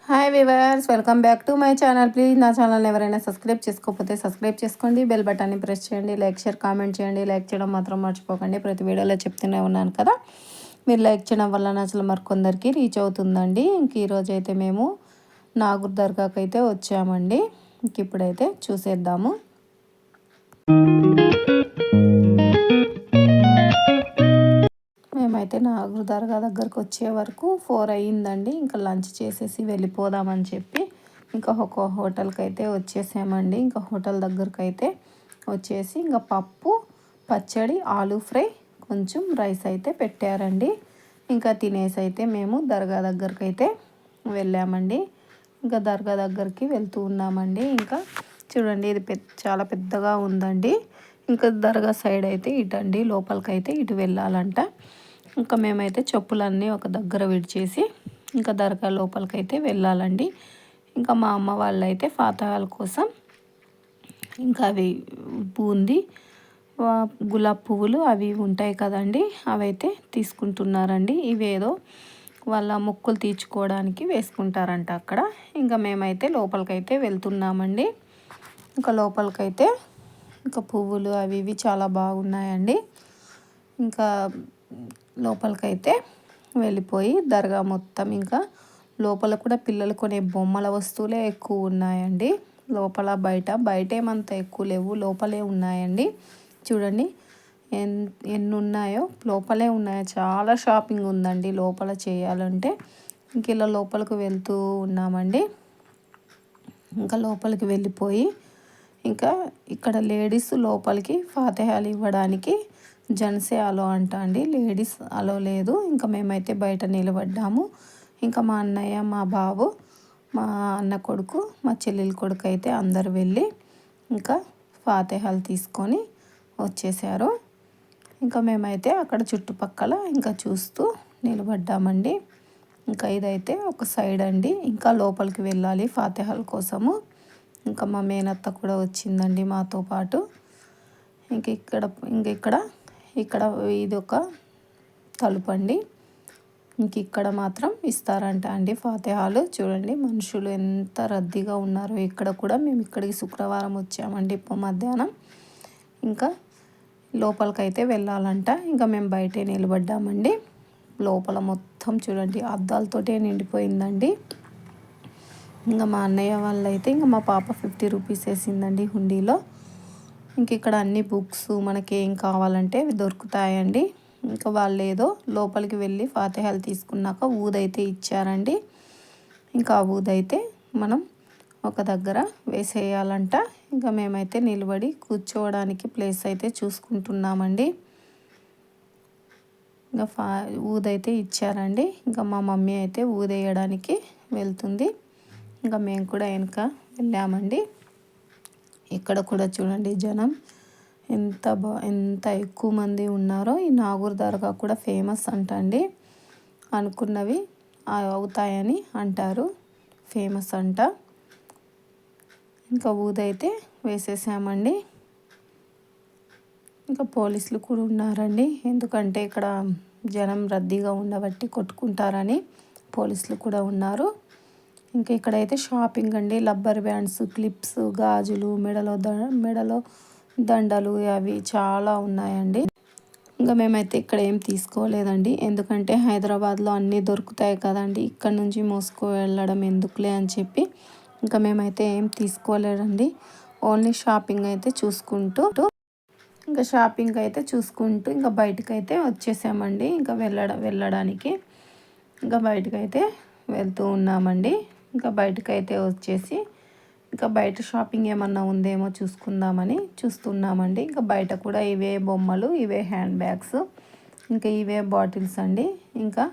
Hi viewers, welcome back to my channel. Please నా ఛానల్ని ఎవరైనా సబ్స్క్రైబ్ చేసుకోకపోతే సబ్స్క్రైబ్ చేసుకోండి, బెల్ బటన్ని ప్రెస్ చేయండి, లైక్ షేర్ కామెంట్ చేయండి. లైక్ చేయడం మాత్రం మర్చిపోకండి. ప్రతి వీడియోలో చెప్తూనే ఉన్నాను కదా, మీరు లైక్ చేయడం వల్ల నా అసలు మరికొందరికి రీచ్ అవుతుందండి. ఇంక ఈరోజు అయితే మేము నాగూర్ దర్గాకి అయితే వచ్చామండి. ఇంక ఇప్పుడైతే చూసేద్దాము. మేమైతే నాగూర్ దర్గా దగ్గరకు వచ్చే వరకు 4 అయ్యిందండి. ఇంకా లంచ్ చేసేసి వెళ్ళిపోదామని చెప్పి ఇంకా ఒక హోటల్కి అయితే వచ్చేసామండి. ఇంకా హోటల్ దగ్గరకు అయితే వచ్చేసి ఇంకా పప్పు, పచ్చడి, ఆలూ ఫ్రై, కొంచెం రైస్ అయితే పెట్టారండి. ఇంకా తినేసి అయితే మేము దర్గా దగ్గరికి అయితే వెళ్ళామండి. ఇంకా దర్గా దగ్గరికి వెళ్తూ ఉన్నామండి. ఇంకా చూడండి, ఇది చాలా పెద్దగా ఉందండి. ఇంకా దర్గా సైడ్ అయితే ఇటండి, లోపలికైతే ఇటు వెళ్ళాలంట. ఇంకా మేమైతే చెప్పులన్నీ ఒక దగ్గర విడిచేసి ఇంకా దర్గా లోపలికైతే వెళ్ళాలండి. ఇంకా మా అమ్మ వాళ్ళు అయితే ఫాతిహాల కోసం ఇంకా అవి బూంది, గులాబ్ పువ్వులు అవి ఉంటాయి కదండి, అవైతే తీసుకుంటున్నారండి. ఇవేదో వాళ్ళ మొక్కులు తీర్చుకోవడానికి వేసుకుంటారంట అక్కడ. ఇంకా మేమైతే లోపలికైతే వెళ్తున్నామండి. ఇంకా లోపలికైతే ఇంకా పువ్వులు అవి ఇవి చాలా బాగున్నాయండి. ఇంకా లోపలికైతే వెళ్ళిపోయి దర్గా మొత్తం ఇంకా లోపల కూడా పిల్లలు కొనే బొమ్మల వస్తువులే ఎక్కువ ఉన్నాయండి. లోపల బయట ఏమంత ఎక్కువ లేవు, లోపలే ఉన్నాయండి. చూడండి ఎన్ని ఉన్నాయో, లోపలే ఉన్నాయో. చాలా షాపింగ్ ఉందండి లోపల చేయాలంటే. ఇంక ఇలా లోపలికి వెళ్తూ ఉన్నామండి. ఇంకా లోపలికి వెళ్ళిపోయి ఇంకా ఇక్కడ లేడీస్ లోపలికి ఫాతిహాలు ఇవ్వడానికి జెంట్సే అలో అంట అండి, లేడీస్ అలో లేదు. ఇంకా మేమైతే బయట నిలబడ్డాము. ఇంకా మా అన్నయ్య, మా బాబు, మా అన్న కొడుకు, మా చెల్లెల కొడుకు అయితే అందరు వెళ్ళి ఇంకా ఫాతిహాలు తీసుకొని వచ్చేసారు. ఇంకా మేమైతే అక్కడ చుట్టుపక్కల ఇంకా చూస్తూ నిలబడ్డామండి. ఇంకా ఇదైతే ఒక సైడ్ అండి. ఇంకా లోపలికి వెళ్ళాలి ఫాతిహాల కోసము. ఇంకా మా మేనత్త కూడా వచ్చిందండి మాతో పాటు. ఇక్కడ ఇది ఒక తలుపు అండి. ఇక్కడ మాత్రం ఇస్తారంట అండి ఫాతిహాలు. చూడండి మనుషులు ఎంత రద్దీగా ఉన్నారో. ఇక్కడ కూడా మేము ఇక్కడికి శుక్రవారం వచ్చామండి మధ్యాహ్నం. ఇంకా లోపలికైతే వెళ్ళాలంట. ఇంకా మేము బయటే నిలబడ్డామండి. లోపల మొత్తం చూడండి అద్దాలతోటే నిండిపోయిందండి. ఇంకా మా అన్నయ్య వాళ్ళైతే ఇంకా మా పాప 50 రూపీస్ వేసిందండి హుండీలో. ఇక్కడ అన్ని బుక్స్ మనకేం కావాలంటే అవి దొరుకుతాయండి. ఇంకా వాళ్ళు ఏదో లోపలికి వెళ్ళి ఫాతిహాలు తీసుకున్నాక ఊదైతే ఇచ్చారండి. ఇంకా ఆ ఊదైతే మనం ఒక దగ్గర వేసేయాలంట. ఇంకా మేమైతే నిలబడి కూర్చోవడానికి ప్లేస్ అయితే చూసుకుంటున్నామండి. ఇంకా ఊదైతే ఇచ్చారండి. ఇంకా మా మమ్మీ అయితే ఊదేయడానికి వెళ్తుంది. ఇంకా మేము కూడా వెనక వెళ్ళామండి. ఇక్కడ కూడా చూడండి జనం ఎంత ఎక్కువ మంది ఉన్నారో. ఈ నాగూర్ దర్గా కూడా ఫేమస్ అంట అండి. అనుకున్నవి అవుతాయని అంటారు, ఫేమస్ అంట. ఇంకా ఊదైతే వేసేసామండి. ఇంకా పోలీసులు కూడా ఉన్నారండి, ఎందుకంటే ఇక్కడ జనం రద్దీగా ఉండబట్టి కొట్టుకుంటారని పోలీసులు కూడా ఉన్నారు. ఇంకా ఇక్కడైతే షాపింగ్ అండి. రబ్బర్ బ్యాండ్స్, క్లిప్స్, గాజులు, మెడలో దండలు అవి చాలా ఉన్నాయండి. ఇంకా మేమైతే ఇక్కడ ఏం తీసుకోలేదండి, ఎందుకంటే హైదరాబాద్లో అన్నీ దొరుకుతాయి కదండి, ఇక్కడ నుంచి మోసుకు వెళ్ళడం ఎందుకులే అని చెప్పి ఇంకా మేమైతే ఏం తీసుకోలేదండి. ఓన్లీ షాపింగ్ అయితే చూసుకుంటూ ఇంకా బయటకైతే వచ్చేసామండి. ఇంకా వెళ్ళడానికి ఇంకా బయటకైతే వెళ్తూ ఉన్నామండి. ఇంకా బయటకైతే వచ్చేసి ఇంకా బయట షాపింగ్ ఏమన్నా ఉందేమో చూసుకుందామని చూస్తున్నామండి. ఇంకా బయట కూడా ఇవే బొమ్మలు, ఇవే హ్యాండ్ బ్యాగ్స్, ఇంకా ఇవే బాటిల్స్ అండి. ఇంకా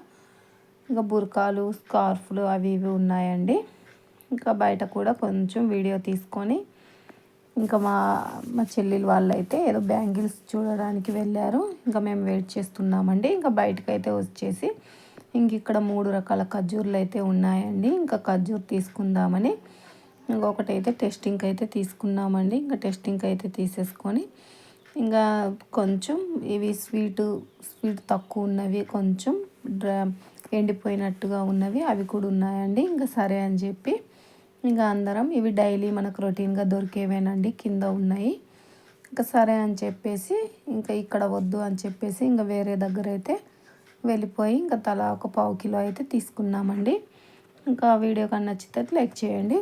బుర్కాలు, స్కార్ఫ్లు అవి ఇవి ఉన్నాయండి. ఇంకా బయట కూడా కొంచెం వీడియో తీసుకొని ఇంకా మా చెల్లెలు వాళ్ళైతే ఏదో బ్యాంగిల్స్ చూడడానికి వెళ్ళారు. ఇంకా మేము వెయిట్ చేస్తున్నామండి. ఇంకా బయటకైతే వచ్చేసి ఇక్కడ 3 రకాల ఖర్జూర్లు అయితే ఉన్నాయండి. ఇంకా ఖర్జూర్ తీసుకుందామని ఇంకొకటైతే టెస్టింగ్కి అయితే తీసుకున్నామండి. ఇంకా టెస్టింగ్కి అయితే తీసేసుకొని ఇంకా కొంచెం ఇవి స్వీట్ తక్కువ ఉన్నవి కొంచెం ఎండిపోయినట్టుగా ఉన్నవి అవి కూడా ఉన్నాయండి. ఇంకా సరే అని చెప్పి ఇంకా అందరం ఇవి డైలీ మనకు రొటీన్గా దొరికేవేనండి, కింద ఉన్నాయి. ఇంకా సరే అని చెప్పేసి ఇంకా ఇక్కడ వద్దు అని చెప్పేసి ఇంకా వేరే దగ్గర అయితే వెళ్ళిపోయి ఇంకా తలా ఒక 1/2 కిలో అయితే తీసుకున్నామండి. ఇంకా వీడియో కానీ నచ్చితే లైక్ చేయండి.